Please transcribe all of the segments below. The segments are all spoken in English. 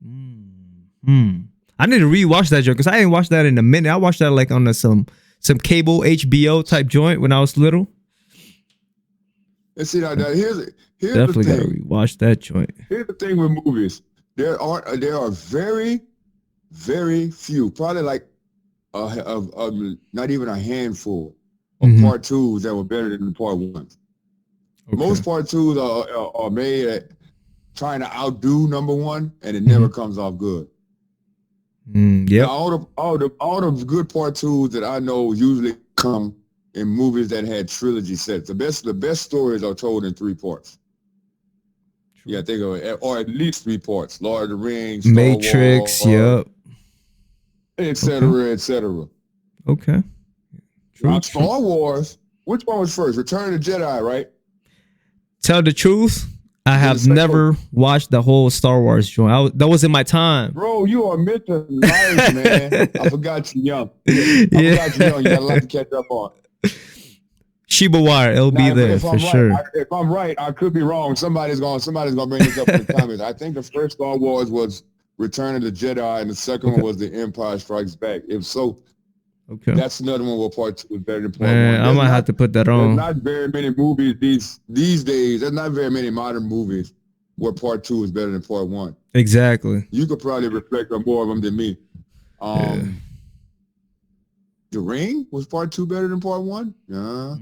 I need to rewatch that joint because I ain't watched that in a minute. I watched that like on some cable HBO type joint when I was little. And see now here's Definitely the gotta thing. rewatch that joint. Here's the thing with movies. There are very, very few, probably like not even a handful of part twos that were better than the part ones. Okay. Most part twos are made at trying to outdo number one, and it never comes off good. Yeah. All the good part twos that I know usually come in movies that had trilogy sets. The best stories are told in 3 parts. True. Yeah, think of it, or at least 3 parts. Lord of the Rings, Matrix, Star Wars, yep, etc., etc. Okay. True. Star Wars. Which one was first? Return of the Jedi, right? Tell the truth, I have never watched the whole Star Wars joint. That was in my time. Bro, you are Mr. Life, man. I forgot you young. I forgot you young. You got a lot to catch up on. Sheba Wire, it'll be there for sure. If I'm right, I could be wrong. Somebody's gonna bring this up in the comments. I think the first Star Wars was Return of the Jedi, and the second one was The Empire Strikes Back. If so, that's another one where part 2 is better than part 1. I might have to put that on. There's not very many movies these days. There's not very many modern movies where part 2 is better than part 1. Exactly. You could probably reflect on more of them than me. The Ring was part 2 better than part 1? Yeah.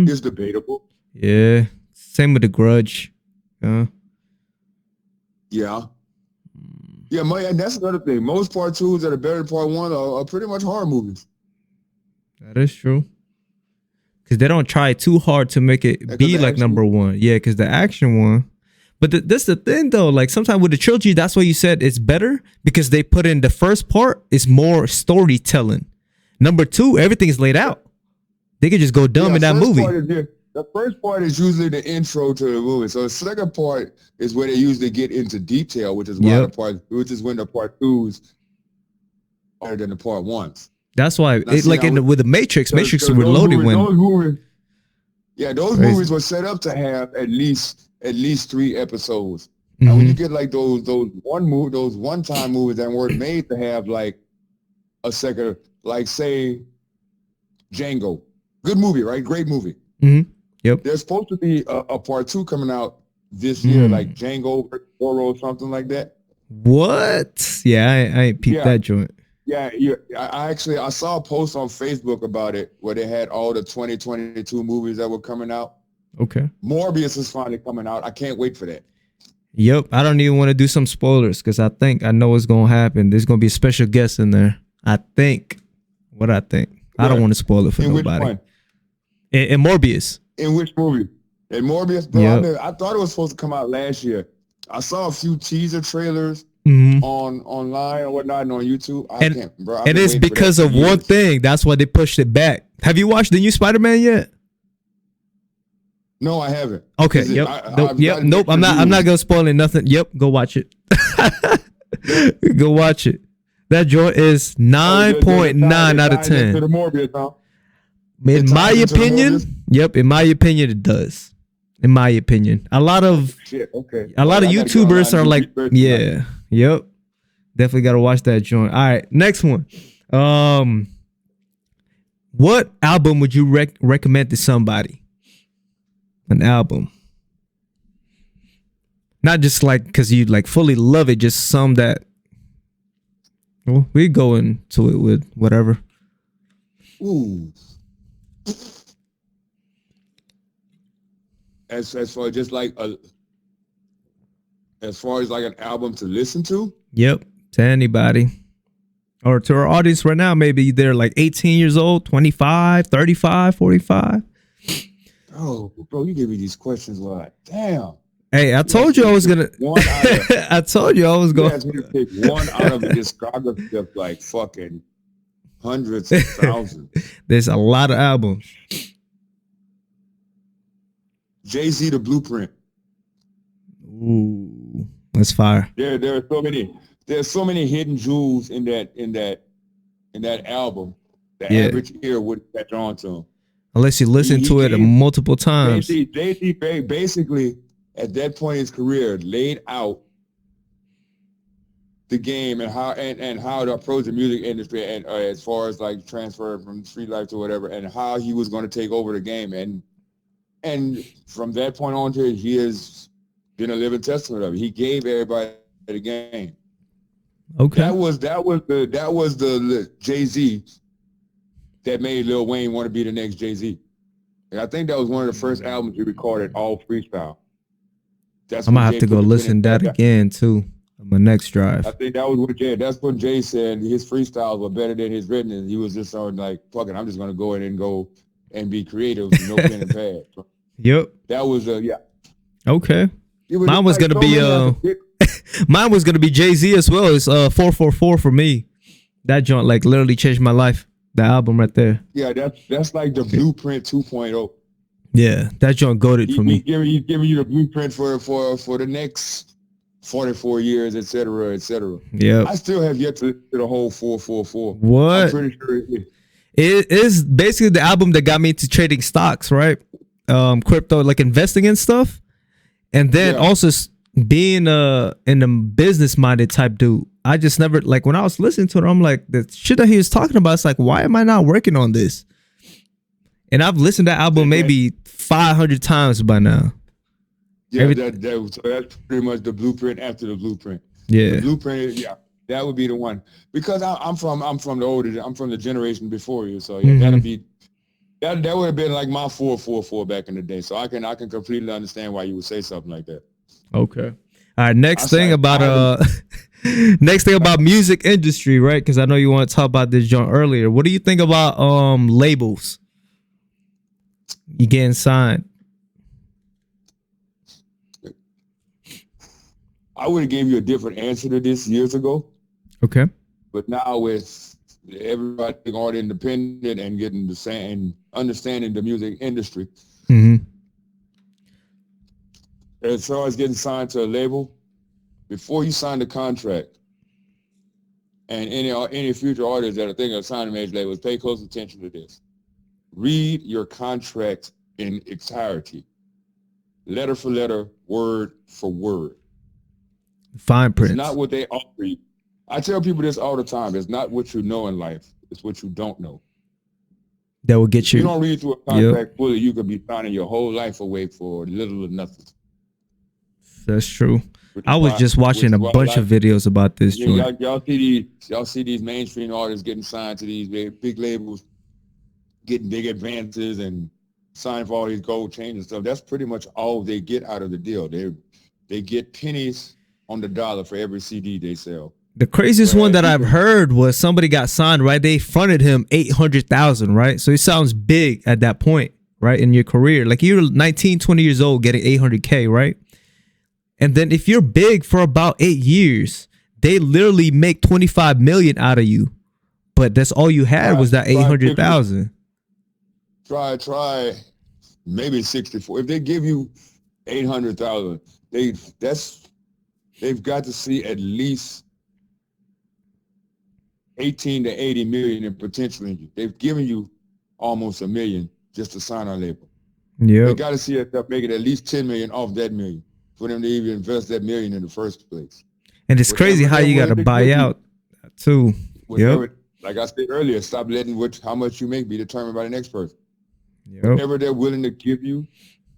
It's debatable. Yeah. Same with The Grudge. Yeah. Yeah, and that's another thing. Most part 2s that are better than part 1 are pretty much horror movies. That is true. Because they don't try too hard to make it be like number 1. Yeah, because the action one. But that's the thing, though. Like, sometimes with the trilogy, that's why you said it's better. Because they put in the first part is more storytelling. Number 2, everything is laid out. They could just go dumb in that movie. The first part is usually the intro to the movie. So the second part is where they usually get into detail, which is when the part 2s are better than the part 1s. That's why, with the Matrix Reloaded those movies were set up to have at least 3 episodes. And when you get like those one-time movies that weren't made to have like a second, like say Django, good movie, right? Great movie. Yep. There's supposed to be a part 2 coming out this year, like Django or something like that. What? Yeah, I ain't peeped that joint. Yeah, I saw a post on Facebook about it where they had all the 2022 movies that were coming out. Okay. Morbius is finally coming out. I can't wait for that. Yep. I don't even want to do some spoilers because I know what's going to happen. There's going to be a special guest in there. I think. I don't want to spoil it for nobody. Which one? In Morbius. In which movie? In Morbius? Bro, I thought it was supposed to come out last year. I saw a few teaser trailers online or whatnot and on YouTube. And it's because of one thing. That's why they pushed it back. Have you watched the new Spider-Man yet? No, I haven't. Okay. Nope. I'm not gonna spoil it. Nothing. Yep. Go watch it. Go watch it. That joint is 9.9 out of 10. To the Morbius, huh? In my opinion, in my opinion, it does. In my opinion, a lot of YouTubers are like, definitely got to watch that joint. All right, next one. What album would you recommend to somebody? An album, not just like because you like fully love it, just some that. Well, we go into it with whatever. Ooh. As far as like an album to listen to? Yep, to anybody. Or to our audience right now, maybe they're like 18 years old, 25, 35, 45. Oh, bro, you give me these questions like, damn. Hey, I told you I was gonna. I told you I was going. You asked me to pick one out of a discography of like fucking hundreds of thousands. There's a lot of albums. Jay-Z, The Blueprint. Ooh, that's fire. There are so many. There's so many hidden jewels in that album. The average ear wouldn't catch on to them. Unless you listen to it multiple times. Jay-Z basically, at that point in his career, laid out the game and how to approach the music industry and as far as like transfer from street life to whatever, and how he was going to take over the game. And from that point on to he has been a living testament of it. He gave everybody the game. Okay. That was the Jay-Z that made Lil Wayne want to be the next Jay-Z. And I think that was one of the first albums he recorded all freestyle. I'm gonna have to go listen to that again too on my next drive. I think that was what Jay. That's what Jay said. His freestyles were better than his written. And he was just on like, "Fuck it, I'm just gonna go in and go and be creative, no pen and pad." Yep. That was yeah. Okay. Mine was gonna be mine was gonna be Jay-Z as well. It's 444 for me. That joint like literally changed my life. The album right there. Yeah, that's like the Blueprint 2.0. Yeah, that joint goated for me. He's giving you the blueprint for the next 44 years, et cetera, et cetera. Yeah. I still have yet to listen to the whole 444. What? I'm pretty sure it is. It is basically the album that got me into trading stocks, right? Crypto, like investing and stuff. And then also being in a business minded type dude. I just never, like, when I was listening to it, I'm like, the shit that he was talking about, it's like, why am I not working on this? And I've listened to that album maybe 500 times by now. Yeah, so that's pretty much the blueprint after the blueprint. Yeah. The blueprint, yeah, that would be the one. Because I'm from the generation before you. So yeah, that would have been like my 444 back in the day. So I can completely understand why you would say something like that. Okay. All right, next thing about music industry, right? Because I know you want to talk about this joint earlier. What do you think about labels? You getting signed? I would have gave you a different answer to this years ago. Okay. But now with everybody going independent and getting the same understanding the music industry. Mm-hmm. As far as getting signed to a label, before you sign the contract, and any future artists that are thinking of signing major labels, pay close attention to this. Read your contract in entirety, letter for letter, word for word. Fine print. It's not what they offer you. I tell people this all the time. It's not what you know in life. It's what you don't know. That will get you. If you don't read through a contract fully, you could be signing your whole life away for little or nothing. That's true. I was just watching a bunch of videos about this. Yeah, y'all see these mainstream artists getting signed to these big labels, getting big advances and signing for all these gold chains and stuff. That's pretty much all they get out of the deal. They get pennies on the dollar for every CD they sell. The craziest one that I've heard was somebody got signed, right? They fronted him $800,000, right? So it sounds big at that point, right? In your career, like you're 19, 20 years old getting $800K, right? And then if you're big for about 8 years, they literally make 25 million out of you. But that's all you had was that 800,000. Try maybe 64. If they give you 800,000, they've got to see at least 18 to 80 million in potential in you. They've given you almost $1 million just to sign our label. Yeah. They got to see it making at least 10 million off that million for them to even invest that million in the first place. And it's crazy how you got to buy out too. Yep. Like I said earlier, stop letting how much you make be determined by the next person. Yep. Whatever they're willing to give you,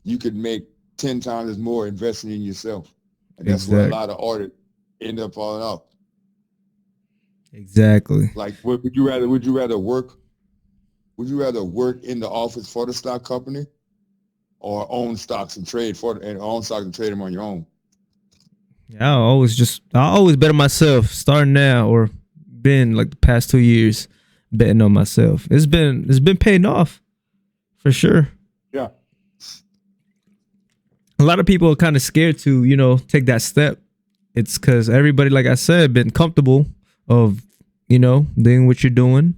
you could make 10 times as more investing in yourself. And that's where a lot of artists end up falling off. Exactly. Like, would you rather work in the office for the stock company, or own stocks and trade them on your own? Yeah, I always bet on myself, starting now or been like the past 2 years betting on myself. It's been paying off for sure. Yeah. A lot of people are kind of scared to, take that step. It's because everybody, like I said, been comfortable of, doing what you're doing.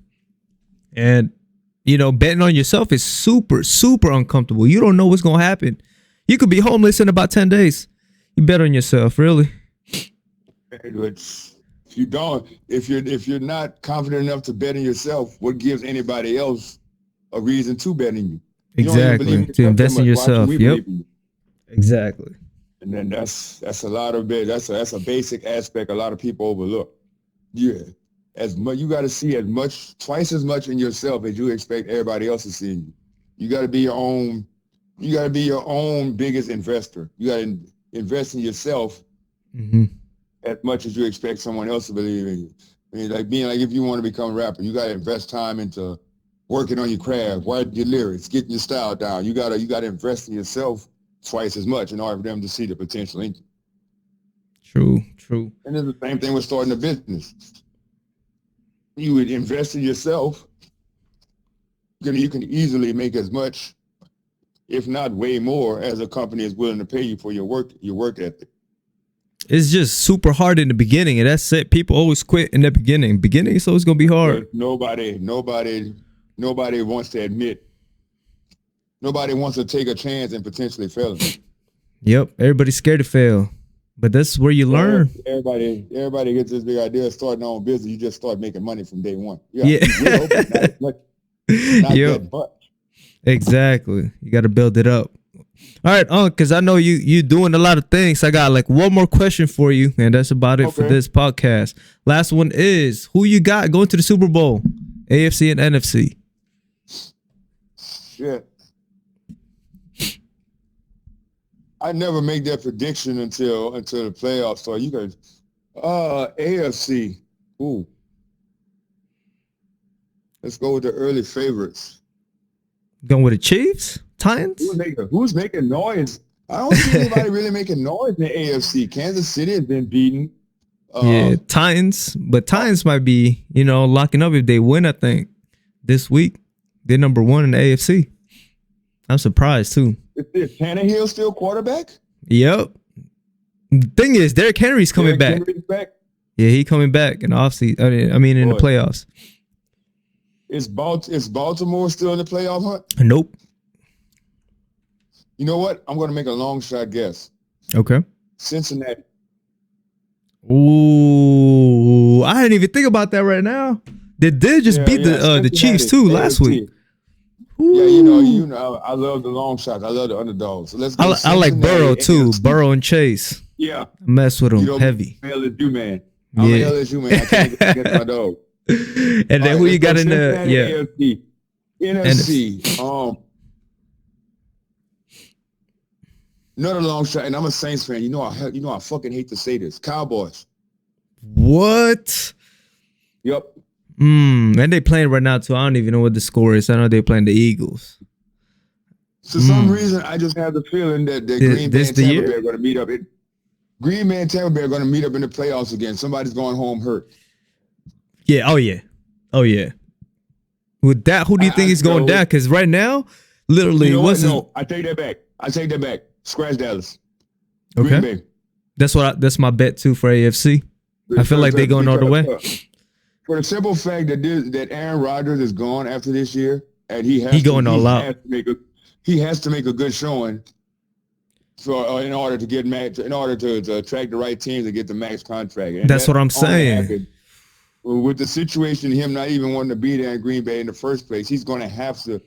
And, betting on yourself is super, super uncomfortable. You don't know what's going to happen. You could be homeless in about 10 days. You bet on yourself, really. If you're not confident enough to bet on yourself, what gives anybody else a reason to bet on you? Exactly. To invest in yourself. Yep. Exactly. And then that's a lot of it. That's a basic aspect a lot of people overlook. Yeah. As much you got to see twice as much in yourself as you expect everybody else to see in you. You got to be your own. You got to be your own biggest investor. You got to invest in yourself as much as you expect someone else to believe in you. I mean, like if you want to become a rapper, you got to invest time into working on your craft, writing your lyrics, getting your style down. You got to invest in yourself twice as much in order for them to see the potential in you. True. And it's the same thing with starting a business. You would invest in yourself, you can easily make as much, if not way more, as a company is willing to pay you for your work ethic. It's just super hard in the beginning, and that's it. People always quit in the beginning. Beginning is always gonna be hard. Nobody wants to admit. Nobody wants to take a chance and potentially failing. Yep, everybody's scared to fail. But that's where you learn. Everybody gets this big idea of starting their own business. You just start making money from day one. Yeah. Not that much. Exactly. You got to build it up. All right, because I know you doing a lot of things. I got like one more question for you, and that's about it for this podcast. Last one is, who you got going to the Super Bowl? AFC and NFC. Shit. I never make that prediction until the playoffs start. You guys, AFC. Ooh. Let's go with the early favorites. Going with the Chiefs? Titans? Who's making noise? I don't see anybody really making noise in the AFC. Kansas City has been beaten. Titans. But Titans might be, locking up if they win, I think, this week. They're number one in the AFC. I'm surprised, too. Is Tannehill still quarterback? Yep. The thing is, Derrick Henry's coming back. Yeah, he coming back in the offseason. I mean, in the playoffs. Is Baltimore still in the playoff hunt? Nope. You know what? I'm going to make a long shot guess. Okay. Cincinnati. Ooh, I didn't even think about that right now. They did just beat the Chiefs too last week. Ooh. Yeah, you know, I love the long shots. I love the underdogs. So let's go. I like Burrow too. Burrow and Chase. Yeah. I mess with them heavy. LSU man. I'm an LSU man. I can't get my dog. And then who you got in the AFC. NFC. Another long shot, and I'm a Saints fan. You know I fucking hate to say this. Cowboys. What? Yep. And they playing right now too. I don't even know what the score is. I know they're playing the Eagles. For some reason, I just have the feeling that Green Bay and Tampa Bay are going to meet up. Green Bay and Tampa Bay are going to meet up in the playoffs again. Somebody's going home hurt. Yeah. Oh yeah. With that, who do you think is going down? Because right now, literally, No, I take that back. Scratch Dallas. Okay. Green Bay. That's my bet too for AFC. I feel like they're going all the way. For the simple fact that Aaron Rodgers is gone after this year, and he has to make a good showing in order to attract the right teams to get the max contract. And that's what I'm saying. With the situation, him not even wanting to be there in Green Bay in the first place, he's going to have to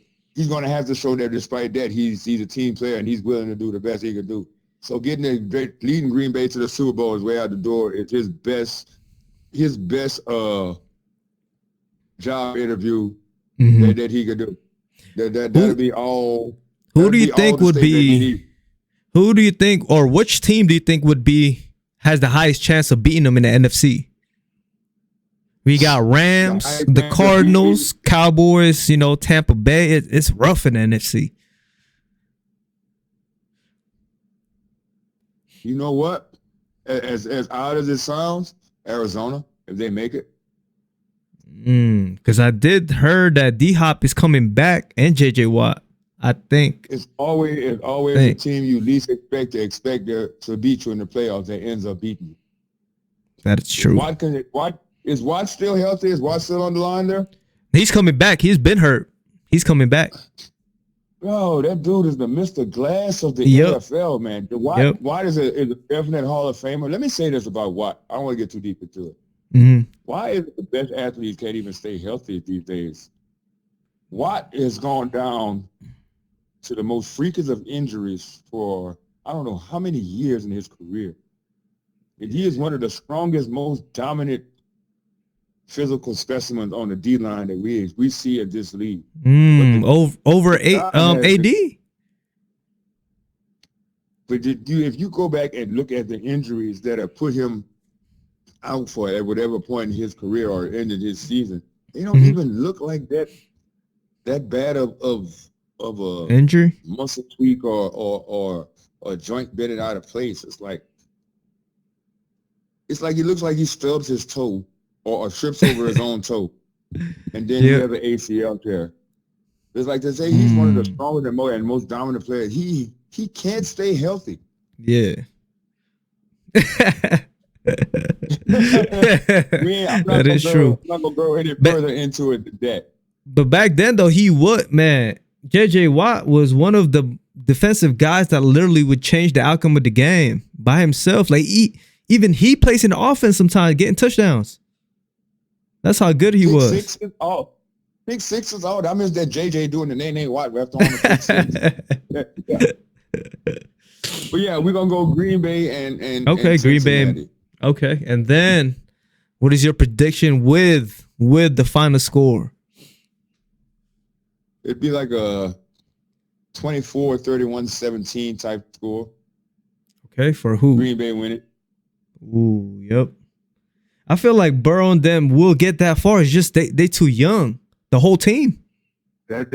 show that despite that he's a team player and he's willing to do the best he can do. So leading Green Bay to the Super Bowl is way out the door. It's his best job interview that he could do. That'll be all. Who do you think would be? Who do you think, or which team do you think has the highest chance of beating them in the NFC? We got Rams, the Cardinals, Cowboys, Tampa Bay. It's rough in the NFC. You know what? As odd as it sounds, Arizona, if they make it. Because I did heard that D-Hop is coming back and J.J. Watt. I think it's always the team you least expect to beat you in the playoffs that ends up beating you. That is true. Is Watt still healthy? Is Watt still on the line there? He's coming back. He's been hurt. He's coming back. Bro, that dude is the Mr. Glass of the NFL, man. Watt is a definite Hall of Famer. Let me say this about Watt. I don't want to get too deep into it. Why is it the best athletes can't even stay healthy these days? Watt has gone down to the most freakish of injuries for I don't know how many years in his career. And he is one of the strongest, most dominant physical specimens on the D line that we see at this league. Over AD. But if you go back and look at the injuries that have put him out for at whatever point in his career or ended his season, they don't even look like that bad of a injury, muscle tweak or a joint bending out of place. It's like he looks like he stubs his toe or trips over his own toe, and then he has an ACL tear. It's like to say he's one of the strongest and most dominant players. He can't stay healthy. Yeah. That is true. I'm not gonna go any further into it than that. But back then, though, JJ Watt was one of the defensive guys that literally would change the outcome of the game by himself. Like even he plays in the offense sometimes, getting touchdowns. That's how good he was. Big six is all. I miss that JJ doing the Nene Watt left on the But yeah, we're gonna go Green Bay and Green Bay. Okay, and then what is your prediction with the final score? It'd be like a 24-31-17 type score. Okay, for who? Green Bay winning. Ooh, yep. I feel like Burrow and them will get that far. It's just they too young. The whole team. That's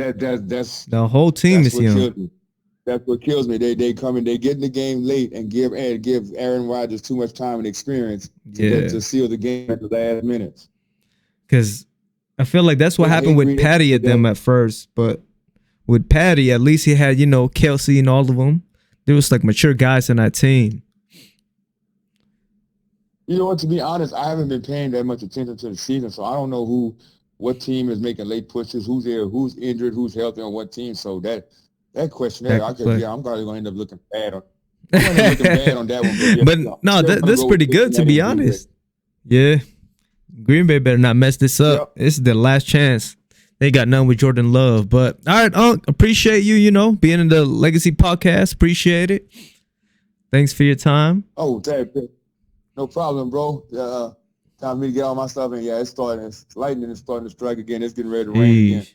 the whole team is young. That's what kills me. They come in, they get in the game late and give Aaron Rodgers too much time and experience to seal the game at the last minutes. Because I feel like that's what happened with Patty at them at first. But with Patty, at least he had, Kelsey and all of them. There was like mature guys in that team. You know what? To be honest, I haven't been paying that much attention to the season, so I don't know what team is making late pushes, who's there, who's injured, who's healthy on what team. So that question there, I'm probably going to end up looking bad on. That one. But no, that's pretty good to be honest. Yeah, Green Bay better not mess this up. Yep. This is their last chance. They got none with Jordan Love. But all right, Unc, appreciate you. Being in the Legacy Podcast. Appreciate it. Thanks for your time. Oh, no problem, bro. Time for me to get all my stuff in. Yeah, it's starting. Lightning is starting to strike again. It's getting ready to rain again.